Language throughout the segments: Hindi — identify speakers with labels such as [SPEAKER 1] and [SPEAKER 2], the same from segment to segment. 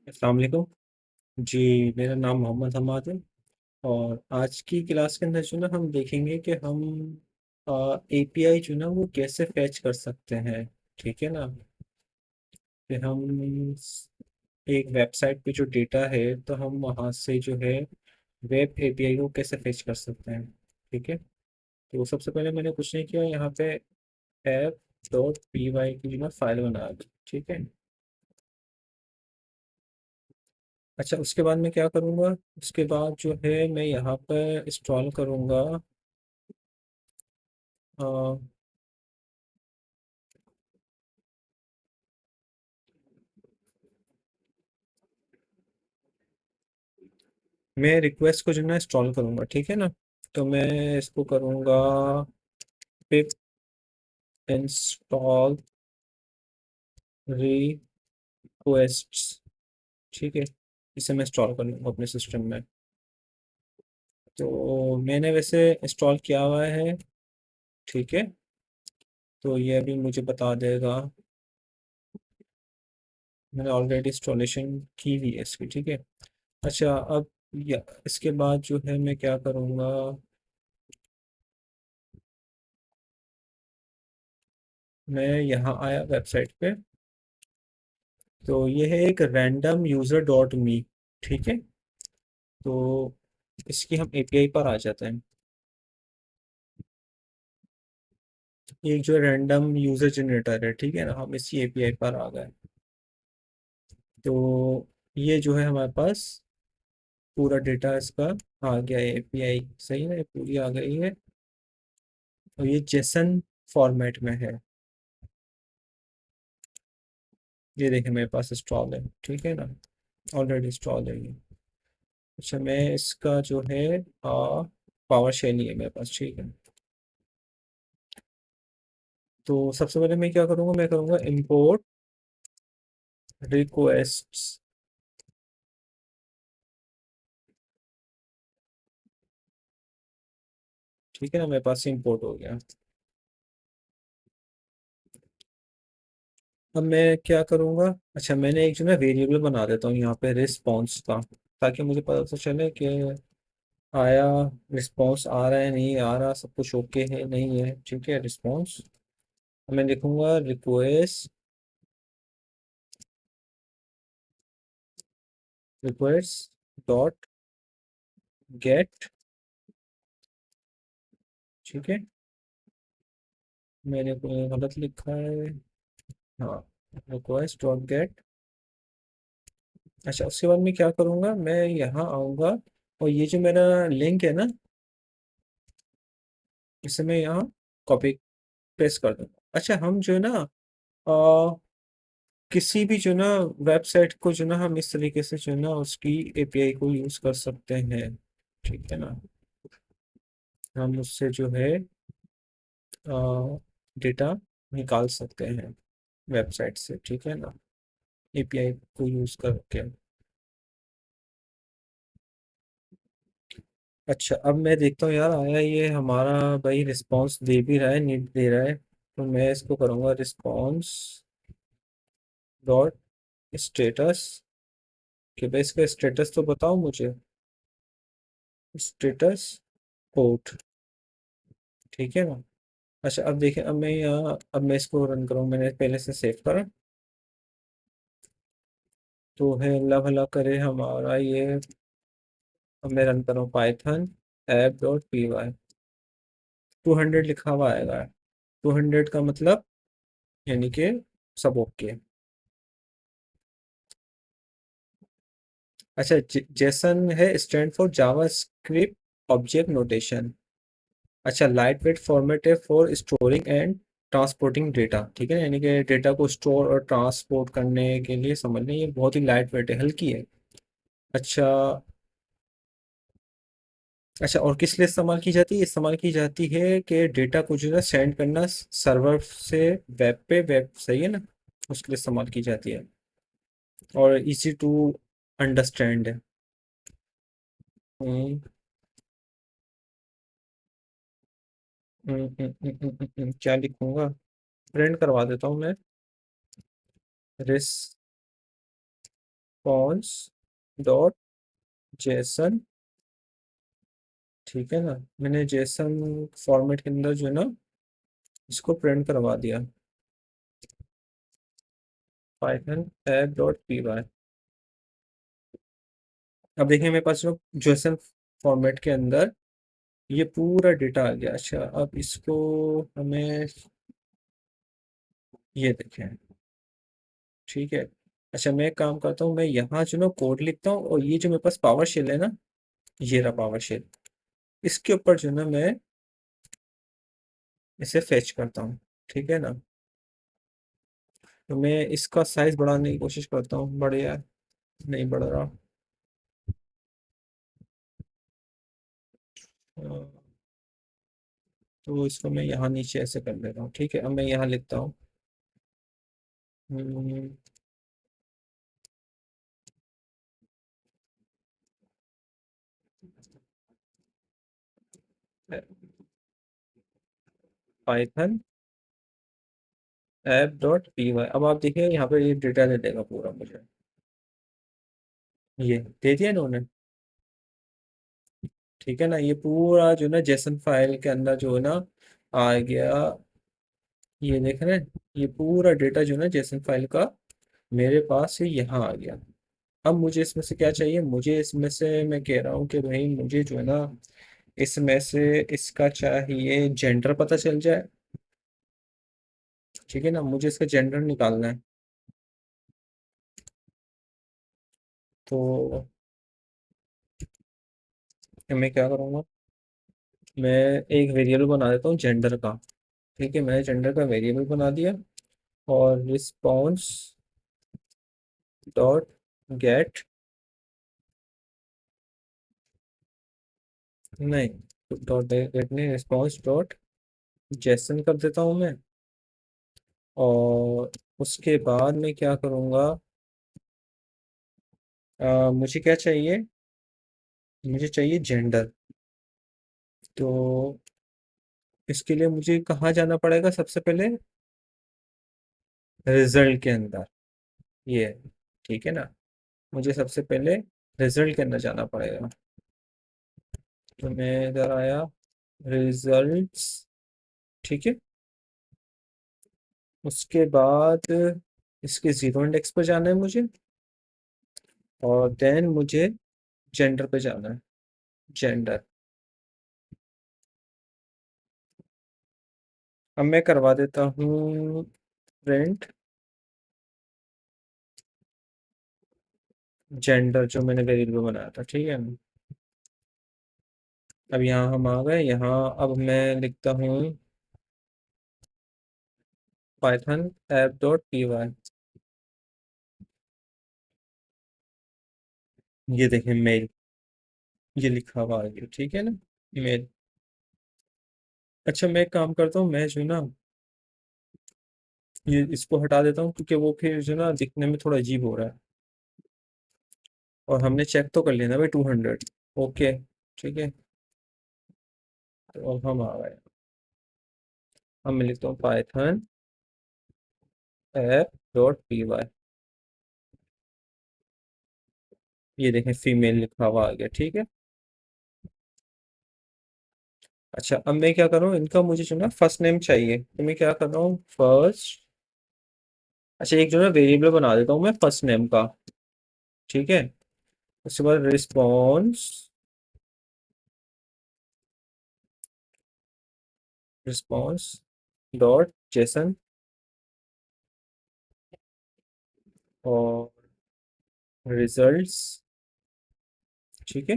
[SPEAKER 1] अस्सलाम वालेकुम। जी, मेरा नाम मोहम्मद हमाद है। और आज की क्लास के अंदर जो ना हम देखेंगे कि हम एपीआई जो ना वो कैसे फैच कर सकते हैं। ठीक है ना। कि हम एक वेबसाइट पे जो डेटा है तो हम वहाँ से जो है वेब एपीआई को कैसे फैच कर सकते हैं। ठीक है। तो सबसे पहले मैंने कुछ नहीं किया, यहाँ पे ऐप डॉट पी वाई की जो ना फाइल बना दी। ठीक है। अच्छा, उसके बाद मैं क्या करूँगा? उसके बाद जो है मैं यहाँ पर इंस्टॉल करूँगा। अ, मैं रिक्वेस्ट को जो है इंस्टॉल करूँगा। ठीक है ना। तो मैं इसको करूँगा पिप इंस्टॉल रिक्वेस्ट्स। ठीक है। इसे मैं इंस्टॉल कर लूँगा अपने सिस्टम में। तो मैंने वैसे इंस्टॉल किया हुआ है। ठीक है। तो ये अभी मुझे बता देगा। मैंने ऑलरेडी इंस्टॉलेशन की हुई है इसकी। ठीक है। अच्छा, अब या इसके बाद जो है मैं क्या करूँगा? मैं यहाँ आया वेबसाइट पे। तो ये है एक रैंडम यूज़र डॉट मी। ठीक है। तो इसकी हम एपीआई पर आ जाते हैं। एक जो रैंडम यूज़र जनरेटर है, ठीक है ना, हम इसी एपीआई पर आ गए। तो ये जो है हमारे पास पूरा डेटा इसका आ गया है। एपीआई सही है, ये पूरी आ गई है। और ये जेसन फॉर्मेट में है। ये देखिए मेरे पास इंस्टॉल है। ठीक है ना। ऑलरेडी इंस्टॉल है ये। अच्छा, मैं इसका जो है पावर शेल ही है मेरे पास। ठीक है। तो सबसे पहले मैं क्या करूँगा? मैं करूँगा इंपोर्ट रिक्वेस्ट्स। ठीक है ना, मेरे पास इंपोर्ट हो गया। अब मैं क्या करूँगा? अच्छा, मैंने एक जो है वेरिएबल बना देता हूँ यहाँ पे रिस्पॉन्स का, ताकि मुझे पता तो चले कि आया, रिस्पॉन्स आ रहा है नहीं आ रहा, सब कुछ ओके है नहीं है। ठीक है। रिस्पॉन्स मैं लिखूँगा रिक्वेस्ट, रिक्वेस्ट डॉट गेट। ठीक है। मैंने कोई गलत लिखा है। हाँ, रिक्वेस्ट डॉट गेट। अच्छा, उसके बाद मैं क्या करूँगा? मैं यहाँ आऊँगा और ये जो मेरा लिंक है ना, इसे मैं यहाँ कॉपी पेस्ट कर दूँगा। अच्छा, हम जो है ना किसी भी जो ना वेबसाइट को जो ना हम इस तरीके से जो है ना उसकी एपीआई को यूज़ कर सकते हैं। ठीक है ना। हम उससे जो है डेटा निकाल सकते हैं वेबसाइट से। ठीक है ना। एपीआई को यूज़ करके। अच्छा, अब मैं देखता हूँ यार, आया ये हमारा भाई रिस्पांस दे भी रहा है नहीं दे रहा है। तो मैं इसको करूँगा रिस्पांस डॉट स्टेटस। कि भाई इसका स्टेटस तो बताओ मुझे। Status port. ठीक है ना। अच्छा, अब देखिए, अब मैं यहाँ, अब मैं इसको रन करूँ, मैंने पहले से सेव करा। तो है अल्लाह भला करे हमारा ये। अब मैं रन कर रहा हूँ Python app dot P Y. 200 लिखा हुआ आएगा। 200 का मतलब यानी कि सब ओके। अच्छा, जेसन है stand for Java script object notation. अच्छा, लाइट वेट फॉर्मेट है for storing and transporting data. ठीक है, यानी कि डेटा को स्टोर और ट्रांसपोर्ट करने के लिए समझ लें ये बहुत ही लाइट वेट है, हल्की है। अच्छा। अच्छा, और किस लिए इस्तेमाल की जाती है? इस्तेमाल की जाती है कि डेटा को जो है सेंड करना सर्वर से वेब पे, वेब सही है ना, उसके लिए इस्तेमाल की जाती है। और इजी टू अंडरस्टैंड है। हम्म, क्या लिखूंगा? प्रिंट करवा देता हूँ मैं। रिस्पॉन्स डॉट जेसन, ठीक है ना। मैंने जेसन फॉर्मेट के अंदर जो है ना इसको प्रिंट करवा दिया, Python app dot P Y. अब देखिए मेरे पास जो जेसन फॉर्मेट के अंदर ये पूरा डेटा आ गया। अच्छा अब इसको हमें ये देखें, ठीक है। अच्छा मैं एक काम करता हूँ, मैं यहाँ जो ना कोड लिखता हूँ और ये जो मेरे पास पावर शेल है ना, ये रहा पावर शेल, इसके ऊपर जो ना मैं इसे फेच करता हूँ, ठीक है ना। तो मैं इसका साइज बढ़ाने की कोशिश करता हूँ, बढ़िया नहीं बढ़ रहा। अ, तो इसको मैं यहाँ नीचे ऐसे कर देता हूँ, ठीक है। अब मैं यहाँ लिखता हूँ Python app dot P Y. अब आप देखिए यहाँ पे ये डेटा दे देगा पूरा मुझे, ये दे दिया इन्होंने, ठीक है ना। ये पूरा जो ना जेसन फाइल के अंदर जो है ना आ गया, ये देख रहे हैं, ये पूरा डेटा जो है ना जेसन फाइल का मेरे पास ये यहाँ आ गया। अब मुझे इसमें से क्या चाहिए, मुझे इसमें से मैं कह रहा हूँ कि भाई मुझे जो है ना इसमें से इसका चाहिए जेंडर पता चल जाए, ठीक है ना। मुझे इसका जेंडर निकालना है। तो मैं क्या करूँगा, मैं एक वेरिएबल बना देता हूँ जेंडर का, ठीक है। मैंने जेंडर का वेरिएबल बना दिया और रिस्पॉन्स डॉट गेट, नहीं डॉट गेट नहीं, रिस्पॉन्स डॉट जेसन कर देता हूँ मैं। और उसके बाद मैं क्या करूँगा, मुझे क्या चाहिए, मुझे चाहिए जेंडर। तो इसके लिए मुझे कहाँ जाना पड़ेगा सबसे पहले, रिजल्ट के अंदर, ये ठीक है ना। मुझे सबसे पहले रिजल्ट के अंदर जाना पड़ेगा। तो मैं इधर आया, रिजल्ट्स, ठीक है। उसके बाद इसके जीरो इंडेक्स पर जाना है मुझे, और देन मुझे जेंडर पे जाना है, जेंडर। अब मैं करवा देता हूँ प्रिंट जेंडर, जो मैंने वेरिएबल बनाया था, ठीक है। अब यहाँ हम आ गए, यहाँ अब मैं लिखता हूँ Python app dot P Y. ये देखें मेल, ये लिखा हुआ आ गया, ठीक है ना, मेल। अच्छा मैं एक काम करता हूँ, मैं जो है ना ये इसको हटा देता हूँ, क्योंकि वो फिर जो है ना दिखने में थोड़ा अजीब हो रहा है। और हमने चेक तो कर लिया ना भाई 200, ओके, ठीक है। तो अब हम आ गए, अब मैं लिखता हूँ Python app dot P Y. ये देखें फीमेल लिखा हुआ आ गया, ठीक है। अच्छा अब मैं क्या कर रहा हूँ, इनका मुझे जो ना फर्स्ट नेम चाहिए, तो मैं क्या कर रहा हूँ फर्स्ट, अच्छा एक जो ना वेरिएबल बना देता हूँ मैं फर्स्ट नेम का, ठीक है। उसके बाद रिस्पॉन्स, रिस्पॉन्स डॉट जेसन, और रिजल्ट्स, ठीक है।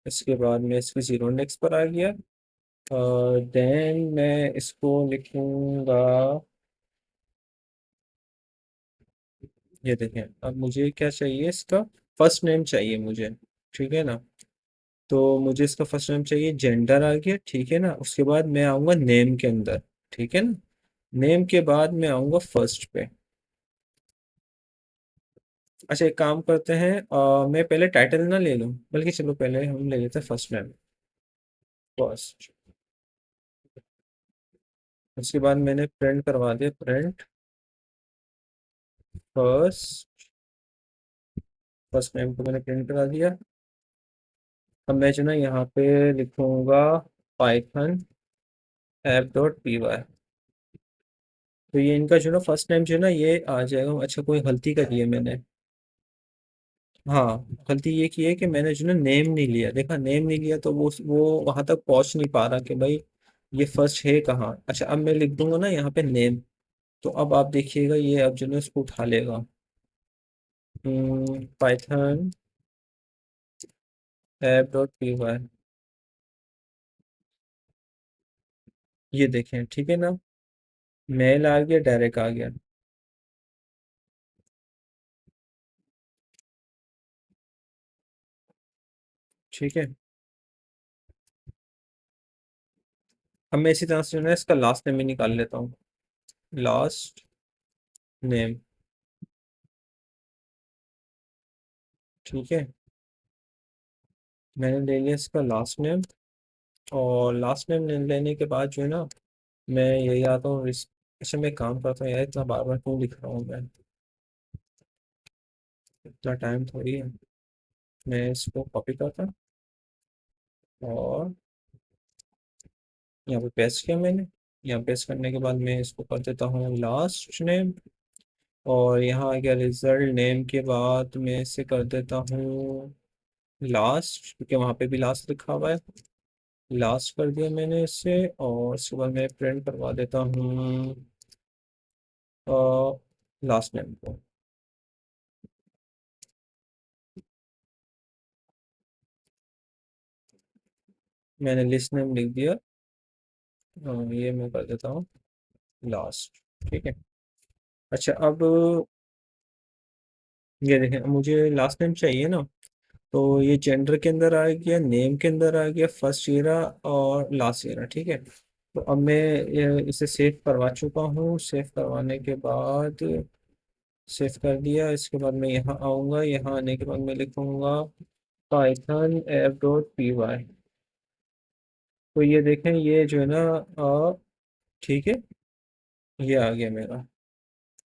[SPEAKER 1] इसके बाद मैं इसके जीरो इंडेक्स पर आ गया, देन मैं इसको लिखूंगा, ये देखें। अब मुझे क्या चाहिए, इसका फर्स्ट नेम चाहिए मुझे, ठीक है ना। तो मुझे इसका फर्स्ट नेम चाहिए, जेंडर आ गया, ठीक है ना। उसके बाद मैं आऊँगा नेम के अंदर, ठीक है ना। नेम के बाद मैं आऊँगा फर्स्ट पे। अच्छा एक काम करते हैं, मैं पहले टाइटल ना ले लूँ, बल्कि चलो पहले हम ले लेते हैं फर्स्ट नेम, फर्स्ट। उसके बाद मैंने प्रिंट करवा दिया, प्रिंट फर्स्ट फर्स्ट नेम को मैंने प्रिंट करा दिया। अब मैं जो ना यहाँ पे लिखूंगा Python app dot P Y. तो ये इनका जो ना फर्स्ट नेम जो है ना ये आ जाएगा। अच्छा, कोई गलती करी है मैंने। हाँ, गलती ये की है कि मैंने जो ना नेम नहीं लिया। देखा, नेम नहीं लिया तो वो वहां तक पहुंच नहीं पा रहा कि भाई ये फर्स्ट है कहाँ। अच्छा, अब मैं लिख दूंगा ना यहाँ पे नेम। तो अब आप देखिएगा ये अब जो है उसको उठा लेगा। Python app dot P Y. ये देखें, ठीक है ना। मेल आ गया, डायरेक्ट आ गया। ठीक है। अब मैं इसी तरह से जो है इसका लास्ट नेम ही निकाल लेता हूँ। Last name. ठीक है, मैंने ले लिया इसका लास्ट नेम। और लास्ट नेम लेने के बाद जो है ना मैं यही आता हूँ अच्छा, मैं काम करता हूँ यार, इतना बार बार क्यों लिख रहा हूँ मैं। इतना टाइम थोड़ी है। मैं इसको कॉपी करता हूँ और यहाँ पे पेस्ट किया मैंने। यहाँ पेस्ट करने के बाद मैं इसको कर देता हूँ लास्ट नेम। और यहाँ आ गया रिजल्ट नेम के बाद मैं इसे कर देता हूँ लास्ट, क्योंकि वहाँ पे भी लास्ट लिखा हुआ है। लास्ट कर दिया मैंने इसे। और उसके बाद मैं प्रिंट करवा देता हूँ लास्ट नेम को। मैंने लिस्ट नेम लिख दिया। ये मैं कर देता हूँ लास्ट। ठीक है। अच्छा, अब ये देखें, अब मुझे लास्ट नेम चाहिए ना। तो ये जेंडर के अंदर आ गया, नेम के अंदर आ गया, फर्स्ट ईयर और लास्ट ईयर। ठीक है। तो अब मैं इसे सेव करवा चुका हूँ। सेव करवाने के बाद सेव कर दिया। इसके बाद मैं यहाँ आऊँगा। यहाँ आने के बाद मैं लिखूँगा Python app dot P Y. तो ये देखें, ये जो है ना ठीक है, ये आ गया मेरा।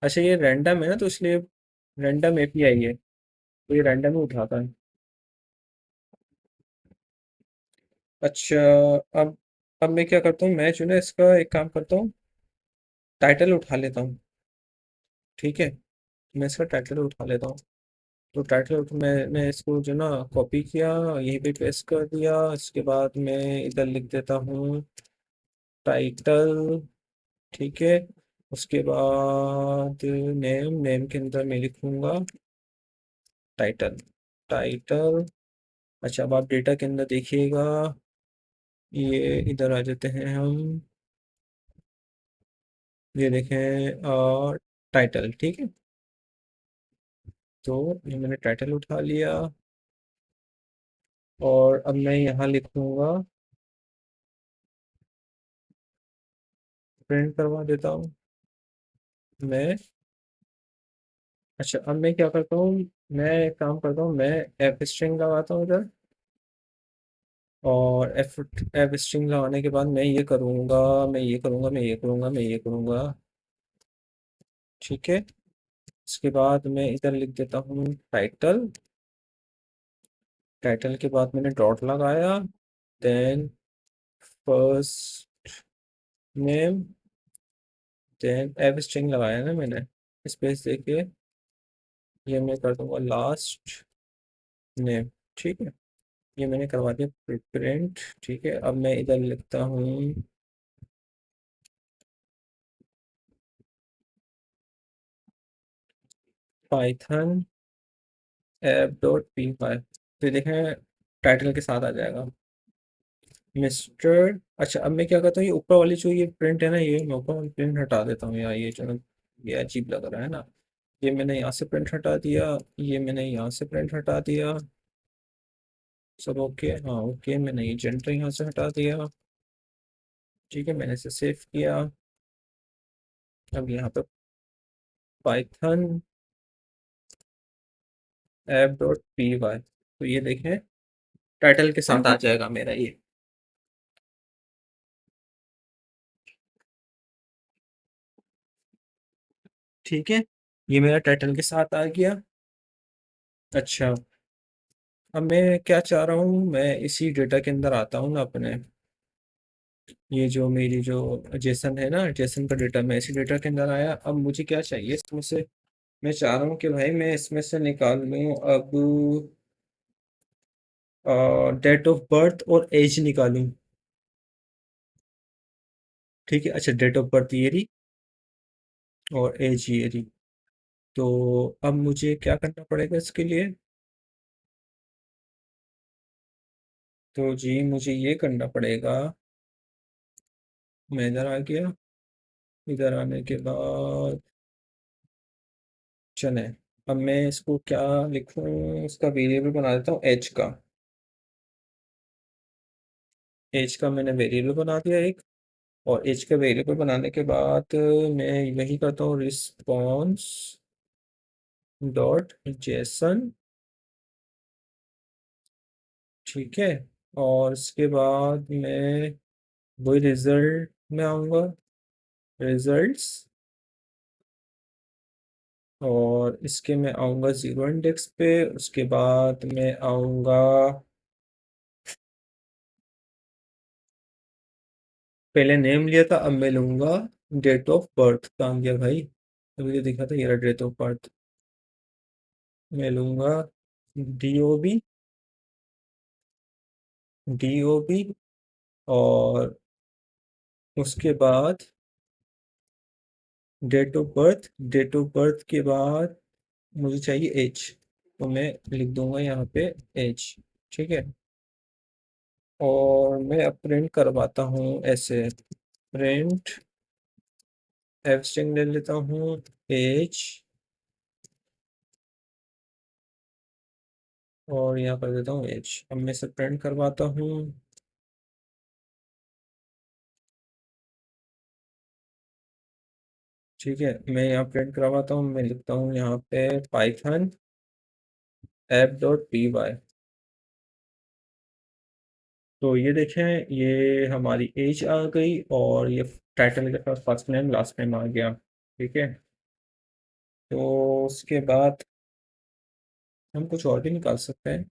[SPEAKER 1] अच्छा, ये रैंडम है ना, तो इसलिए रैंडम एपीआई है, तो ये रैंडम ही उठाता है। अच्छा, अब अब मैं क्या करता हूँ, मैं जो है ना इसका एक काम करता हूँ, टाइटल उठा लेता हूँ। ठीक है, मैं इसका टाइटल उठा लेता हूँ। तो टाइटल मैंने इसको जो ना कॉपी किया, यहीं पे पेस्ट कर दिया। इसके बाद मैं इधर लिख देता हूँ टाइटल। ठीक है। उसके बाद नेम, नेम के अंदर मैं लिखूंगा टाइटल। टाइटल। अच्छा, अब आप डेटा के अंदर देखिएगा, ये इधर आ जाते हैं हम। ये देखें टाइटल। ठीक है। तो ये मैंने टाइटल उठा लिया। और अब मैं यहाँ लिखूंगा, प्रिंट करवा देता हूँ मैं। अच्छा, अब मैं क्या करता हूँ, मैं एक काम करता हूँ, मैं एफ स्ट्रिंग लगाता हूँ इधर। और एफ स्ट्रिंग लगाने के बाद मैं ये करूँगा, मैं ये करूँगा, मैं ये करूँगा, मैं ये करूँगा। ठीक है। इसके बाद मैं इधर लिख देता हूँ टाइटल। टाइटल के बाद मैंने डॉट लगाया। Then first name. Then F string लगाया ना मैंने, स्पेस देके ये मैं कर दूंगा लास्ट नेम। ठीक है, ये मैंने करवा दिया प्रिंट। ठीक है, अब मैं इधर लिखता हूँ Python app dot P Y. तो देखें टाइटल के साथ आ जाएगा मिस्टर। अच्छा, अब मैं क्या करता हूँ, ये ऊपर वाली जो ये प्रिंट है ना, ये मैं ऊपर वाली प्रिंट हटा देता हूँ यार, ये जो ना ये अजीब लग रहा है ना। ये मैंने यहाँ से प्रिंट हटा दिया, ये मैंने यहाँ से प्रिंट हटा दिया। सब ओके, हाँ ओके। मैंने ये जेंडर यहाँ से हटा दिया। ठीक है, मैंने इसे सेव किया। अब यहाँ पे Python app dot P Y. तो ये देखें टाइटल के साथ आ जाएगा मेरा ये। ठीक है, ये मेरा टाइटल के साथ आ गया। अच्छा, अब मैं क्या चाह रहा हूँ, मैं इसी डेटा के अंदर आता हूँ ना अपने, ये जो मेरी जो जेसन है ना, जेसन का डेटा, मैं इसी डेटा के अंदर आया। अब मुझे क्या चाहिए इसमें से, मैं चाह रहा हूँ कि भाई मैं इसमें से निकाल लूँ अब डेट ऑफ बर्थ और एज निकालूं। ठीक है, अच्छा डेट ऑफ बर्थ ये रही और एज ये रही। तो अब मुझे क्या करना पड़ेगा इसके लिए? तो जी मुझे ये करना पड़ेगा, मैं इधर आ गया, इधर आने के बाद चले, अब मैं इसको क्या लिखूं, इसका वेरिएबल बना देता हूँ एच का। एच का मैंने वेरिएबल बना दिया एक, और एच का वेरिएबल बनाने के बाद मैं यही करता हूँ, रिस्पॉन्स डॉट जेसन। ठीक है, और इसके बाद मैं वही रिजल्ट में आऊँगा, रिजल्ट्स, और इसके मैं आऊँगा ज़ीरो इंडेक्स पे। उसके बाद मैं आऊँगा, पहले नेम लिया था, अब मैं लूँगा डेट ऑफ बर्थ। कहाँ गया भाई, अभी तो दिखा था ये रहा डेट ऑफ बर्थ। मैं लूँगा DOB, DOB, और उसके बाद date of birth, date of birth के बाद मुझे चाहिए एज, तो मैं लिख दूंगा यहाँ पे एज। ठीक है, और मैं अब प्रिंट करवाता हूँ ऐसे, प्रिंट एफ स्ट्रिंग ले लेता हूँ, एज, और यहाँ कर देता हूँ एज। अब मैं इसे प्रिंट करवाता हूँ। ठीक है, मैं यहाँ प्रिंट करवाता हूँ, मैं लिखता हूँ यहाँ पे पाइथन app.py। तो ये देखें, ये हमारी एज आ गई, और ये टाइटल के पास फर्स्ट नेम लास्ट नेम आ गया। ठीक है, तो उसके बाद हम कुछ और भी निकाल सकते हैं।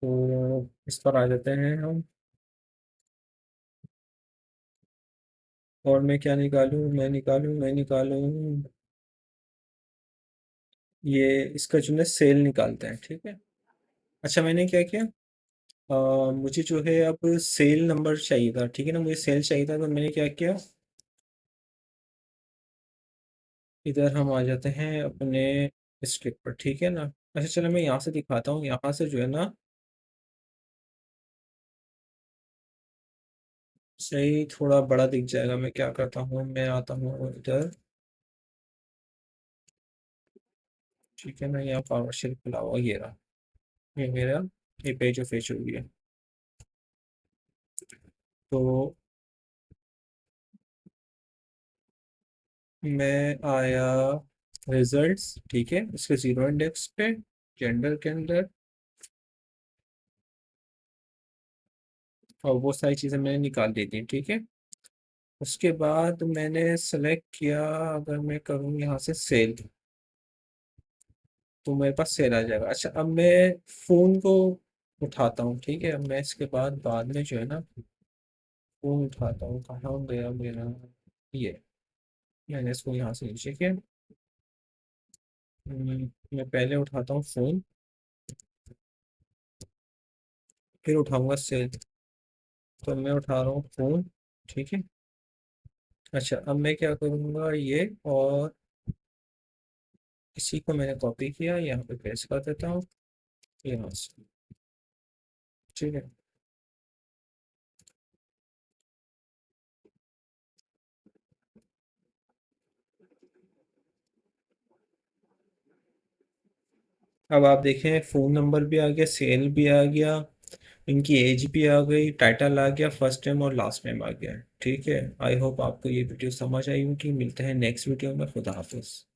[SPEAKER 1] तो इस पर आ जाते हैं हम, और मैं क्या निकालूं, मैं निकालूं ये, इसका जो है सेल निकालते हैं। ठीक है, अच्छा मैंने क्या किया, मुझे जो है अब सेल नंबर चाहिए था। ठीक है ना, मुझे सेल चाहिए था, तो मैंने क्या किया, इधर हम आ जाते हैं अपने स्क्रिप्ट पर। ठीक है ना, अच्छा चलो मैं यहाँ से दिखाता हूँ, यहाँ से जो है ना सही थोड़ा बड़ा दिख जाएगा। मैं क्या करता हूँ, मैं आता हूँ इधर। ठीक है ना, यहाँ पावर शेल खुला हुआ, ये रहा, ये मेरा ये पेज ऑफ एच हो गया। तो मैं आया रिजल्ट्स, ठीक है, उसके जीरो इंडेक्स पे, जेंडर के अंदर, और वो सारी चीज़ें मैंने निकाल दी थी। ठीक है, उसके बाद मैंने सेलेक्ट किया, अगर मैं करूँ यहाँ से सेल, तो मेरे पास सेल आ जाएगा। अच्छा अब मैं फ़ोन को उठाता हूँ। ठीक है, अब मैं इसके बाद में जो है ना फ़ोन उठाता हूँ, कहाँ गया मेरा, ये मैंने इसको यहाँ से नीचे किया। मैं पहले उठाता हूँ फ़ोन, फिर उठाऊंगा सेल। तो मैं उठा रहा हूँ फ़ोन। ठीक है, अच्छा अब मैं क्या करूँगा, ये और इसी को मैंने कॉपी किया, यहाँ पे पेस्ट कर देता हूँ, यहाँ से। ठीक है, अब आप देखें फ़ोन नंबर भी आ गया, सेल भी आ गया, इनकी एज भी आ गई, टाइटल आ गया, फर्स्ट नेम और लास्ट नेम आ गया। ठीक है, आई होप आपको ये वीडियो समझ आई होगी। मिलते हैं नेक्स्ट वीडियो में, खुदा हाफिज़।